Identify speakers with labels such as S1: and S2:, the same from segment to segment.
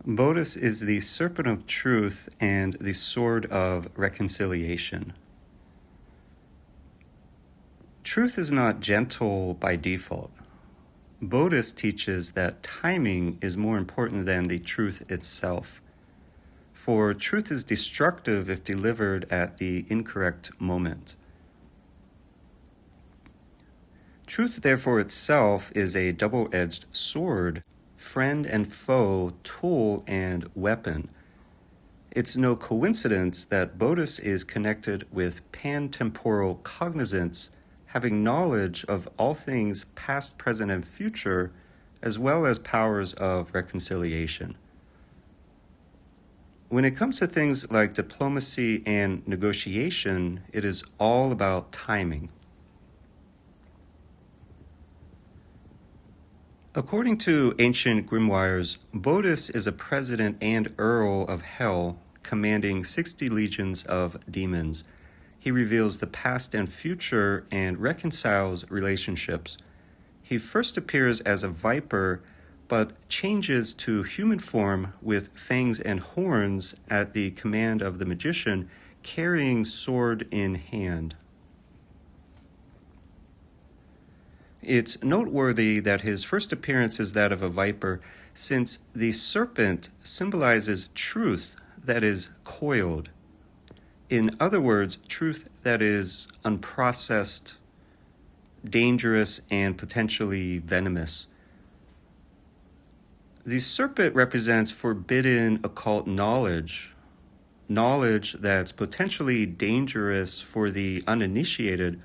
S1: Botis is the serpent of truth and the sword of reconciliation. Truth is not gentle by default. Botis teaches that timing is more important than the truth itself. For truth is destructive if delivered at the incorrect moment. Truth, therefore, itself is a double-edged sword, friend and foe, tool and weapon. It's no coincidence that Botis is connected with pan-temporal cognizance, having knowledge of all things past, present, and future, as well as powers of reconciliation. When it comes to things like diplomacy and negotiation, it is all about timing. According to ancient grimoires, Botis is a president and earl of hell, commanding 60 legions of demons. He reveals the past and future and reconciles relationships. He first appears as a viper, but changes to human form with fangs and horns at the command of the magician, carrying sword in hand. It's noteworthy that his first appearance is that of a viper, since the serpent symbolizes truth that is coiled. In other words, truth that is unprocessed, dangerous, and potentially venomous. The serpent represents forbidden occult knowledge that's potentially dangerous for the uninitiated,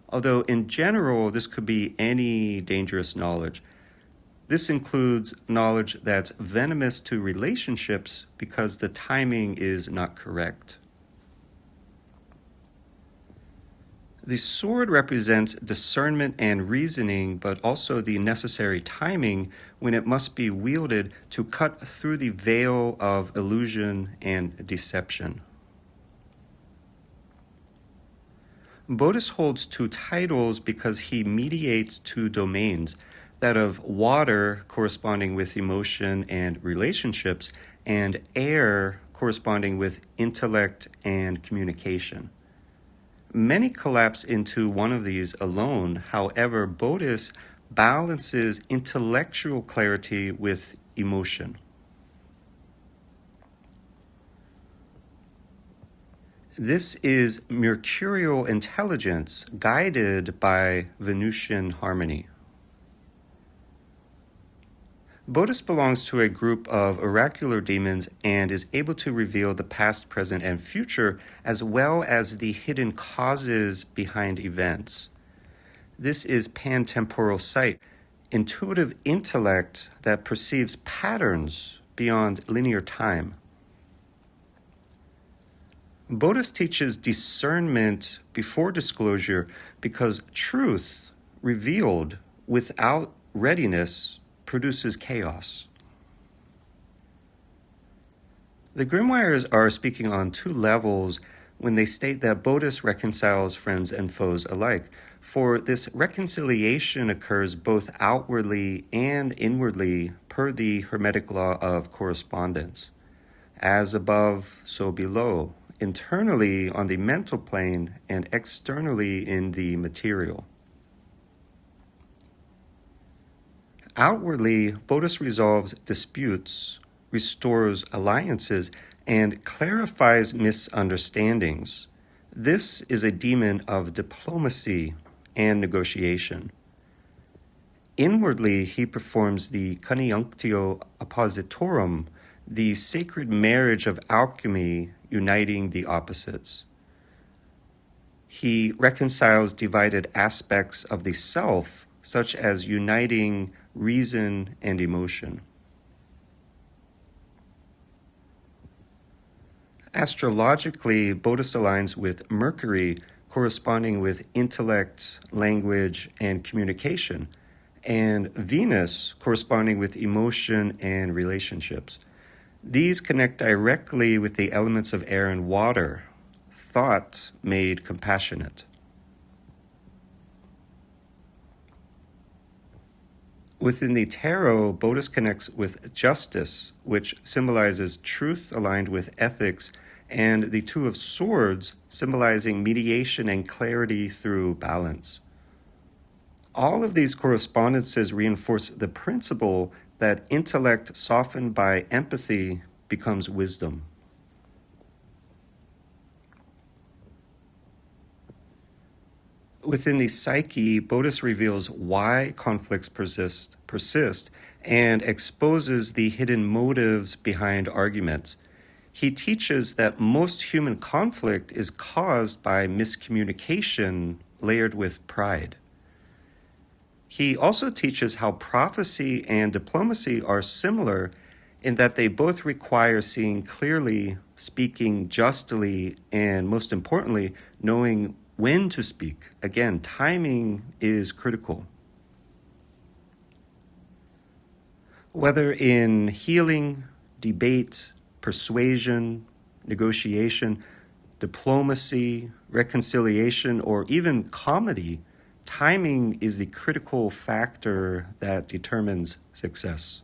S1: although in general this could be any dangerous knowledge. This includes knowledge that's venomous to relationships because the timing is not correct. The sword represents discernment and reasoning, but also the necessary timing when it must be wielded to cut through the veil of illusion and deception. Botis holds two titles because he mediates two domains, that of water corresponding with emotion and relationships, and air corresponding with intellect and communication. Many collapse into one of these alone. However, Botis balances intellectual clarity with emotion. This is mercurial intelligence guided by Venusian harmony. Botis belongs to a group of oracular demons and is able to reveal the past, present, and future, as well as the hidden causes behind events. This is pan-temporal sight, intuitive intellect that perceives patterns beyond linear time. Botis teaches discernment before disclosure because truth revealed without readiness produces chaos. The grimoires are speaking on two levels when they state that Botis reconciles friends and foes alike, for this reconciliation occurs both outwardly and inwardly per the Hermetic law of correspondence. As above, so below, internally on the mental plane and externally in the material. Outwardly, Botis resolves disputes, restores alliances, and clarifies misunderstandings. This is a demon of diplomacy and negotiation. Inwardly, he performs the coniunctio oppositorum, the sacred marriage of alchemy uniting the opposites. He reconciles divided aspects of the self, such as uniting reason and emotion. Astrologically, Botis aligns with Mercury, corresponding with intellect, language, and communication, and Venus, corresponding with emotion and relationships. These connect directly with the elements of air and water, thought made compassionate. Within the tarot, Botis connects with justice, which symbolizes truth aligned with ethics, and the Two of Swords, symbolizing mediation and clarity through balance. All of these correspondences reinforce the principle that intellect softened by empathy becomes wisdom. Within the psyche, Botis reveals why conflicts persist and exposes the hidden motives behind arguments. He teaches that most human conflict is caused by miscommunication layered with pride. He also teaches how prophecy and diplomacy are similar in that they both require seeing clearly, speaking justly, and most importantly, knowing when to speak. Again, timing is critical. Whether in healing, debate, persuasion, negotiation, diplomacy, reconciliation, or even comedy, timing is the critical factor that determines success.